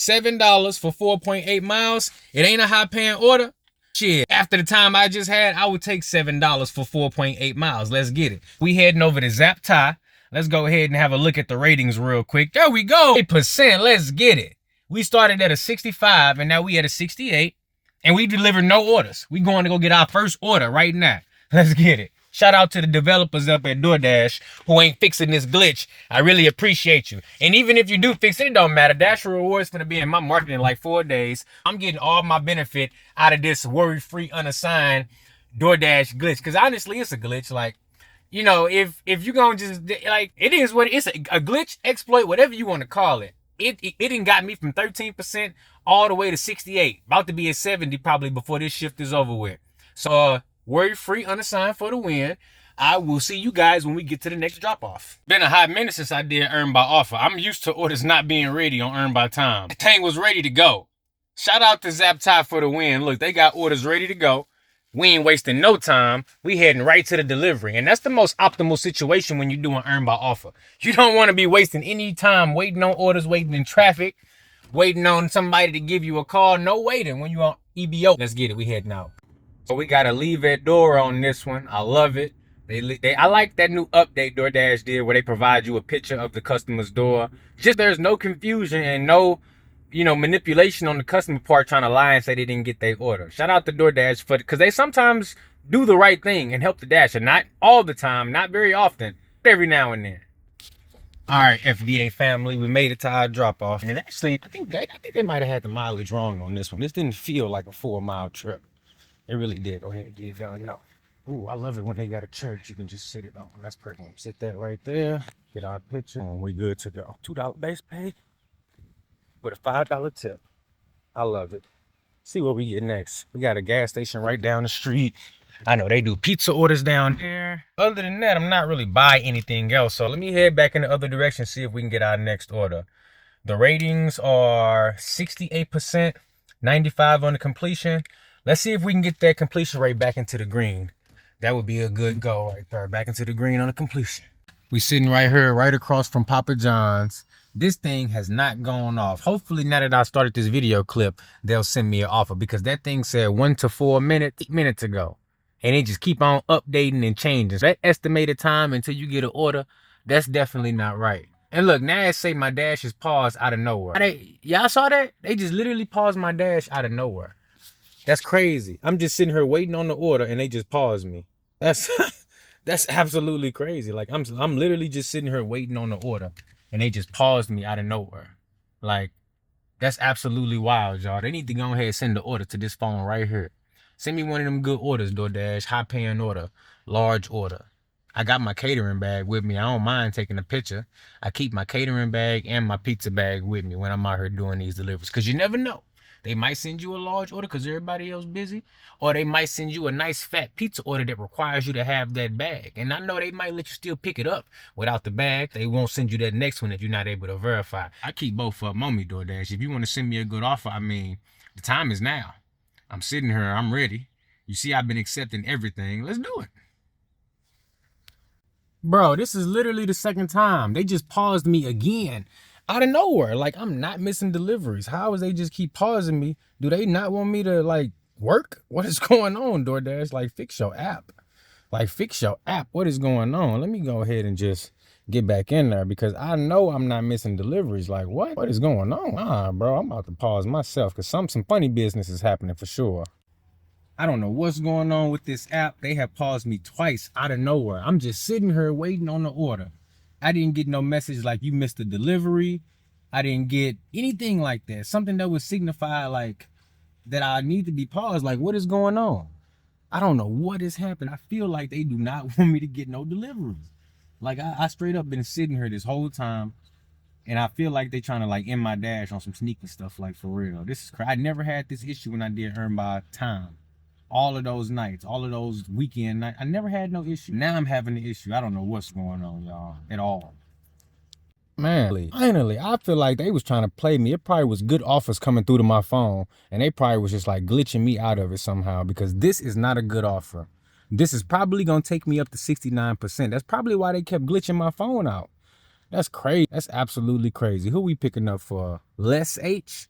$7 for 4.8 miles. It ain't a high paying order. Shit, after the time I just had, I would take $7 for 4.8 miles. Let's get it. We heading over to Zap Tie. Let's go ahead and have a look at the ratings real quick. There we go. 8%. Let's get it. We started at a 65 and now we at a 68. And we delivered no orders. We going to go get our first order right now. Let's get it. Shout out to the developers up at Doordash who ain't fixing this glitch. I really appreciate you. And even if you do fix it, it don't matter. Dash Rewards gonna be in my market in like 4 days. I'm getting all my benefit out of this worry-free, unassigned Doordash glitch. Because honestly, it's a glitch. Like, you know, if you gonna just, like, it is what it's a glitch, exploit, whatever you want to call it. It done got me from 13% all the way to 68. About to be at 70 probably before this shift is over with. So, worry-free, unassigned for the win. I will see you guys when we get to the next drop-off. Been a hot minute since I did Earn by Offer. I'm used to orders not being ready on Earn by Time. The thing was ready to go. Shout out to Zap Tie for the win. Look, they got orders ready to go. We ain't wasting no time. We heading right to the delivery. And that's the most optimal situation when you're doing Earn by Offer. You don't want to be wasting any time waiting on orders, waiting in traffic, waiting on somebody to give you a call. No waiting when you on EBO. Let's get it. We heading out. So we got a leave at door on this one. I love it. I like that new update DoorDash did where they provide you a picture of the customer's door. Just there's no confusion and no, you know, manipulation on the customer part trying to lie and say they didn't get their order. Shout out to DoorDash for, because they sometimes do the right thing and help the dasher. Not all the time, not very often, but every now and then. All right, FDA family, we made it to our drop off. And actually, I think they might have had the mileage wrong on this one. This didn't feel like a 4-mile trip. It really did. Go ahead and get it done. No. Ooh, I love it when they got a church. You can just sit it on. That's perfect. Sit that right there. Get our picture. And we good to go. $2 base pay with a $5 tip. I love it. See what we get next. We got a gas station right down the street. I know they do pizza orders down there. Other than that, I'm not really buying anything else. So let me head back in the other direction, see if we can get our next order. The ratings are 68%, 95 on the completion. Let's see if we can get that completion rate back into the green. That would be a good go right there. Back into the green on the completion. We sitting right here, right across from Papa John's. This thing has not gone off. Hopefully now that I started this video clip, they'll send me an offer because that thing said 1 to 4 minutes ago. And they just keep on updating and changing. That estimated time until you get an order, that's definitely not right. And look, now it say my dash is paused out of nowhere. Y'all saw that? They just literally paused my dash out of nowhere. That's crazy. I'm just sitting here waiting on the order and they just paused me. That's that's absolutely crazy. Like I'm literally just sitting here waiting on the order and they just paused me out of nowhere. Like, that's absolutely wild, y'all. They need to go ahead and send the order to this phone right here. Send me one of them good orders, DoorDash, high paying order, large order. I got my catering bag with me. I don't mind taking a picture. I keep my catering bag and my pizza bag with me when I'm out here doing these deliveries. Because you never know. They might send you a large order because everybody else busy. Or they might send you a nice fat pizza order that requires you to have that bag. And I know they might let you still pick it up without the bag. They won't send you that next one if you're not able to verify. I keep both of them on me, DoorDash. If you want to send me a good offer, I mean, the time is now. I'm sitting here. I'm ready. You see, I've been accepting everything. Let's do it. Bro, this is literally the second time. They just paused me again. Out of nowhere. Like, I'm not missing deliveries. How is they just keep pausing me? Do they not want me to, like, work? What is going on, DoorDash? Like, fix your app. Like, fix your app. What is going on? Let me go ahead and just get back in there because I know I'm not missing deliveries. Like, what is going on? Bro, I'm about to pause myself because some funny business is happening for sure. I don't know what's going on with this app. They have paused me twice out of nowhere. I'm just sitting here waiting on the order. I didn't get no message like you missed the delivery. I didn't get anything like that. Something that would signify like that I need to be paused. Like, what is going on? I don't know what has happened. I feel like they do not want me to get no deliveries. Like, I straight up been sitting here this whole time and I feel like they trying to like end my dash on some sneaky stuff, like for real. This is crazy. I never had this issue when I did Earn by Time. All of those nights, all of those weekend nights, I never had no issue. Now I'm having the issue. I don't know what's going on, y'all, at all. Man, finally, I feel like they was trying to play me. It probably was good offers coming through to my phone, and they probably was just like glitching me out of it somehow because this is not a good offer. This is probably gonna take me up to 69%. That's probably why they kept glitching my phone out. That's crazy. That's absolutely crazy. Who we picking up for? Les H?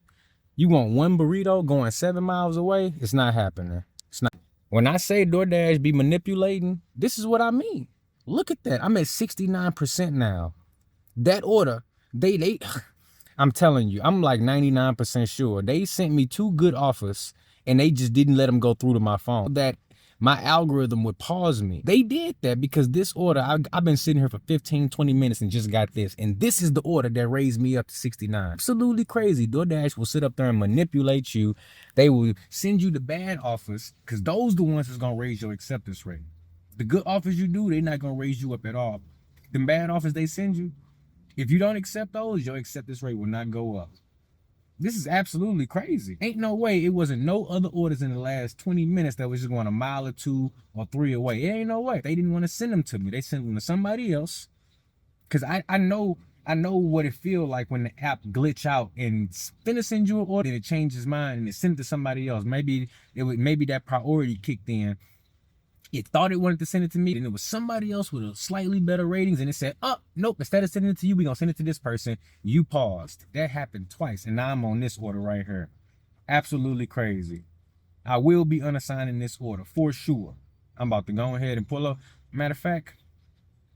You want one burrito going 7 miles away? It's not happening. It's not. When I say DoorDash be manipulating, this is what I mean. Look at that. I'm at 69% now. That order, they I'm telling you, I'm like 99% sure. They sent me 2 good offers and they just didn't let them go through to my phone. That my algorithm would pause me. They did that because this order, I've been sitting here for 15, 20 minutes and just got this. And this is the order that raised me up to 69. Absolutely crazy. DoorDash will sit up there and manipulate you. They will send you the bad offers because those the ones that's going to raise your acceptance rate. The good offers you do, they're not going to raise you up at all. The bad offers they send you, if you don't accept those, your acceptance rate will not go up. This is absolutely crazy. Ain't no way it wasn't no other orders in the last 20 minutes that was just going a mile or 2 or 3 away. It ain't no way. They didn't want to send them to me. They sent them to somebody else. Because I know what it feels like when the app glitch out and finna send you an order and it changes mind and it sent it to somebody else. Maybe that priority kicked in. It thought it wanted to send it to me, and it was somebody else with a slightly better ratings, and it said, oh, nope, instead of sending it to you, we're going to send it to this person. You paused. That happened twice, and now I'm on this order right here. Absolutely crazy. I will be unassigning this order, for sure. I'm about to go ahead and pull up. Matter of fact,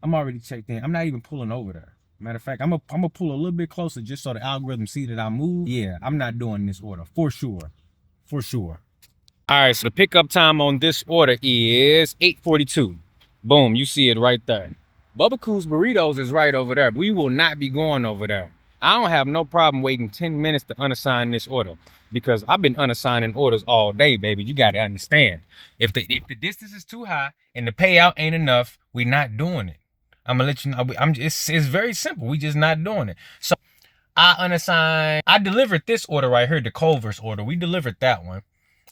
I'm already checked in. I'm not even pulling over there. Matter of fact, I'm gonna pull a little bit closer just so the algorithm see that I move. Yeah, I'm not doing this order, for sure. For sure. All right, so the pickup time on this order is 8:42. Boom, you see it right there. Bubba Cool's Burritos is right over there. We will not be going over there. I don't have no problem waiting 10 minutes to unassign this order because I've been unassigning orders all day, baby. You got to understand. If the distance is too high and the payout ain't enough, we're not doing it. I'm gonna let you know. It's very simple. We just not doing it. So I delivered this order right here, the Culver's order. We delivered that one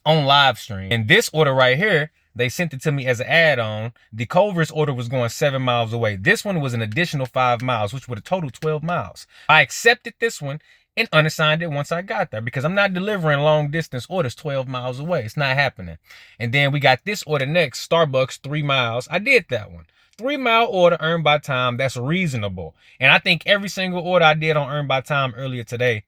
on live stream. And this order right here, they sent it to me as an add-on. The Culver's order was going 7 miles away. This one was an additional 5 miles, which would have totaled 12 miles. I accepted this one and unassigned it once I got there because I'm not delivering long distance orders 12 miles away. It's not happening. And then we got this order next, Starbucks, 3 miles. I did that one. 3-mile order earned by time. That's reasonable. And I think every single order I did on earned by time earlier today,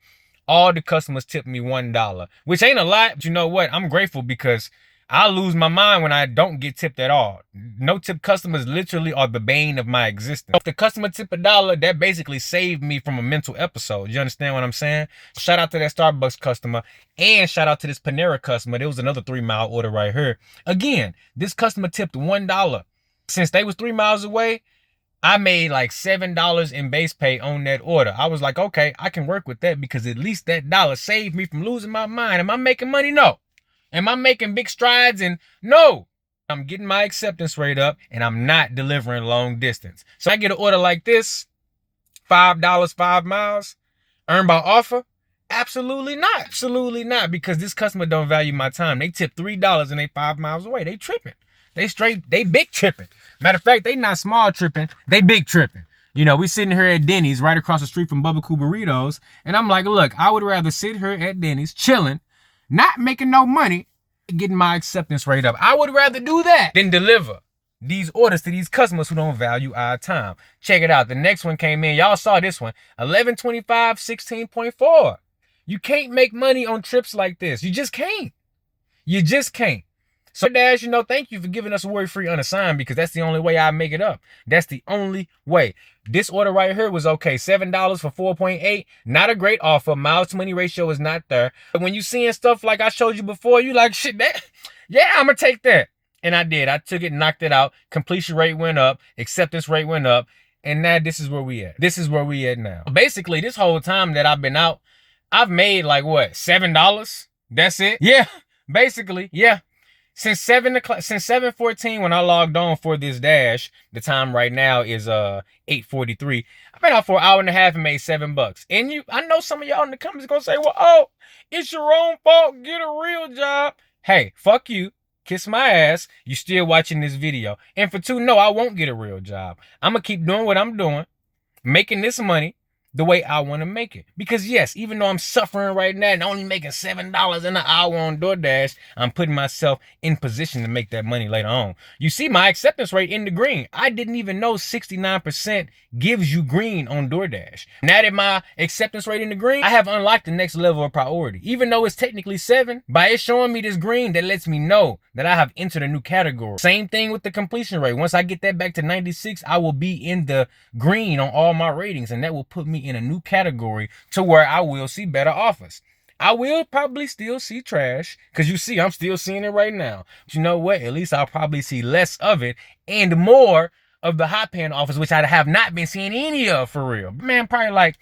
all the customers tipped me $1, which ain't a lot, but you know what? I'm grateful because I lose my mind when I don't get tipped at all. No tip customers literally are the bane of my existence. If the customer tip $1, that basically saved me from a mental episode. You understand what I'm saying? Shout out to that Starbucks customer and shout out to this Panera customer. There was another 3-mile order right here. Again, this customer tipped $1. Since they was 3 miles away, I made like $7 in base pay on that order. I was like, okay, I can work with that because at least that dollar saved me from losing my mind. Am I making money? No. Am I making big strides? And no. I'm getting my acceptance rate up and I'm not delivering long distance. So I get an order like this, $5, 5 miles, earned by offer? Absolutely not. Absolutely not, because this customer don't value my time. They tip $3 and they 5 miles away. They tripping. They big tripping. Matter of fact, they not small tripping, they big tripping. You know, we sitting here at Denny's right across the street from Bubba Cool Burritos, and I'm like, look, I would rather sit here at Denny's chilling, not making no money, getting my acceptance rate up. I would rather do that than deliver these orders to these customers who don't value our time. Check it out. The next one came in. Y'all saw this one. 11.25, 16.4. You can't make money on trips like this. You just can't. You just can't. So Dash, you know, thank you for giving us a worry-free unassigned because that's the only way I make it up. That's the only way. This order right here was okay. $7 for 4.8. Not a great offer. Miles to money ratio is not there. But when you seeing stuff like I showed you before, you like, shit, that, yeah, I'm going to take that. And I did. I took it, knocked it out. Completion rate went up. Acceptance rate went up. And now this is where we at. This is where we at now. Basically, this whole time that I've been out, I've made like what, $7? That's it? Yeah, basically, yeah. Since 7:14 when I logged on for this dash, the time right now is 8:43. I've been out for an hour and a half and made $7. And I know some of y'all in the comments gonna say, well, oh, it's your own fault. Get a real job. Hey, fuck you. Kiss my ass. You still watching this video. And for 2, no, I won't get a real job. I'm gonna keep doing what I'm doing, making this money, the way I want to make it. Because yes, even though I'm suffering right now and only making $7 an hour on DoorDash, I'm putting myself in position to make that money later on. You see my acceptance rate in the green. I didn't even know 69% gives you green on DoorDash. Now that my acceptance rate in the green, I have unlocked the next level of priority. Even though it's technically 7, by it showing me this green, that lets me know that I have entered a new category. Same thing with the completion rate. Once I get that back to 96, I will be in the green on all my ratings, and that will put me in a new category to where I will see better offers. I will probably still see trash, because you see, I'm still seeing it right now. But you know what? At least I'll probably see less of it and more of the high paying offers, which I have not been seeing any of for real. Man, probably like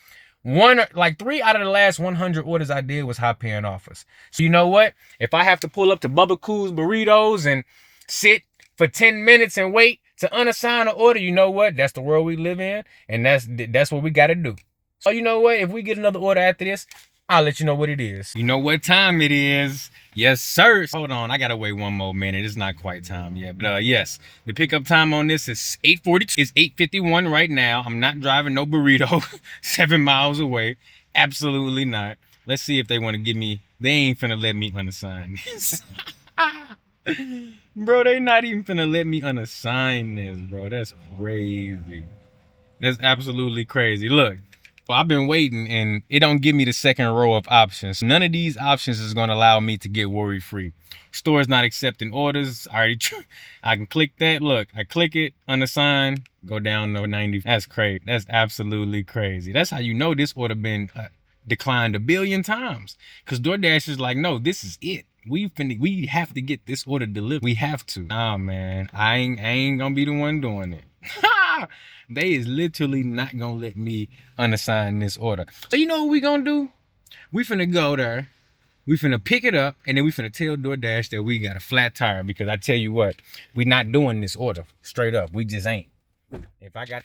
3 out of the last 100 orders I did was high paying offers. So you know what? If I have to pull up to Bubba Cool's Burritos and sit for 10 minutes and wait to unassign an order, you know what? That's the world we live in, and that's what we got to do. So you know what? If we get another order after this, I'll let you know what it is. You know what time it is. Yes, sir. Hold on, I gotta wait one more minute. It's not quite time yet, but yes, the pickup time on this is 8:42. It's 8:51 right now. I'm not driving no burrito 7 miles away. Absolutely not. Let's see if they want to give me. They ain't finna let me unassign this. Bro, they not even finna let me unassign this, bro. That's crazy. That's absolutely crazy. Look. Well, I've been waiting and it don't give me the second row of options. None of these options is going to allow me to get worry-free. Store's not accepting orders. I can click that. Look, I click it, unassign, go down to 90. That's crazy. That's absolutely crazy. That's how you know this order been declined 1 billion times. Because DoorDash is like, no, this is it. We have to get this order delivered. We have to. Nah, man, I ain't gonna be the one doing it. They is literally not gonna let me unassign this order. So you know what we gonna do? We finna go there, we finna pick it up, and then we finna tell DoorDash that we got a flat tire, because I tell you what, we not doing this order. Straight up, we just ain't. If I got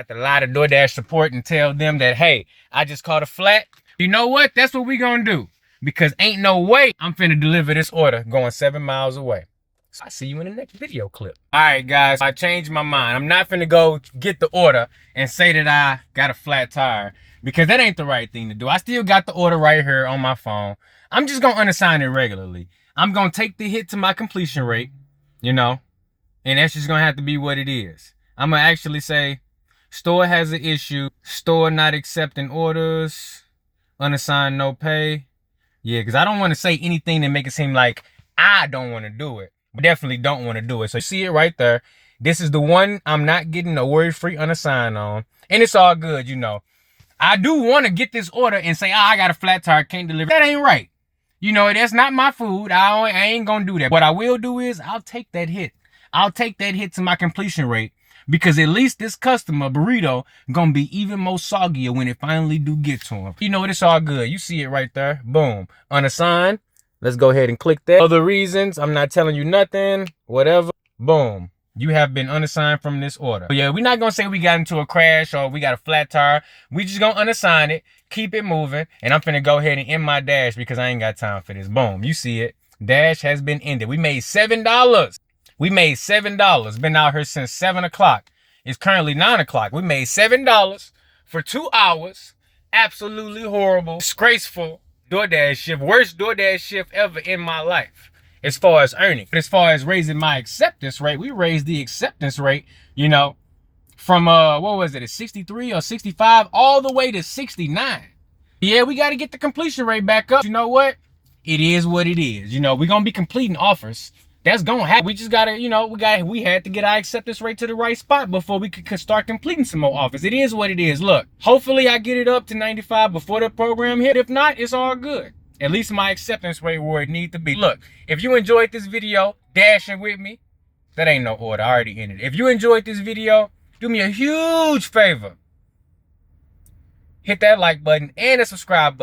to lie to DoorDash support and tell them that, hey, I just caught a flat, you know what? That's what we gonna do. Because ain't no way I'm finna deliver this order going 7 miles away. So I'll see you in the next video clip. All right, guys, I changed my mind. I'm not finna go get the order and say that I got a flat tire, because that ain't the right thing to do. I still got the order right here on my phone. I'm just gonna unassign it regularly. I'm gonna take the hit to my completion rate, you know, and that's just gonna have to be what it is. I'm gonna actually say, store has an issue. Store not accepting orders. Unassigned, no pay. Yeah, because I don't want to say anything that make it seem like I don't want to do it. But definitely don't want to do it. So you see it right there. This is the one I'm not getting a worry-free unassigned on. And it's all good, you know. I do want to get this order and say, I got a flat tire, can't deliver. That ain't right. You know, that's not my food. I ain't going to do that. What I will do is I'll take that hit. I'll take that hit to my completion rate. Because at least this customer, burrito, gonna be even more soggier when it finally do get to him. You know, it's all good. You see it right there. Boom. Unassigned. Let's go ahead and click that. Other reasons, I'm not telling you nothing. Whatever. Boom. You have been unassigned from this order. But yeah, we're not gonna say we got into a crash or we got a flat tire. We just gonna unassign it, keep it moving, and I'm finna go ahead and end my dash because I ain't got time for this. Boom. You see it. Dash has been ended. We made $7. We made $7. Been out here since 7 o'clock. It's currently 9 o'clock. We made $7 for 2 hours. Absolutely horrible. Disgraceful DoorDash shift. Worst DoorDash shift ever in my life as far as earning. But as far as raising my acceptance rate, we raised the acceptance rate, you know, from, what was it, a 63 or 65 all the way to 69. Yeah, we got to get the completion rate back up. You know what? It is what it is. You know, we're going to be completing offers. That's gonna happen. We just gotta, you know, we had to get our acceptance rate to the right spot before we could start completing some more offers. It is what it is. Look, hopefully I get it up to 95 before the program hit. If not, it's all good. At least my acceptance rate where it needs to be. Look, if you enjoyed this video, dashing with me, that ain't no order. I already ended it. If you enjoyed this video, do me a huge favor. Hit that like button and the subscribe button.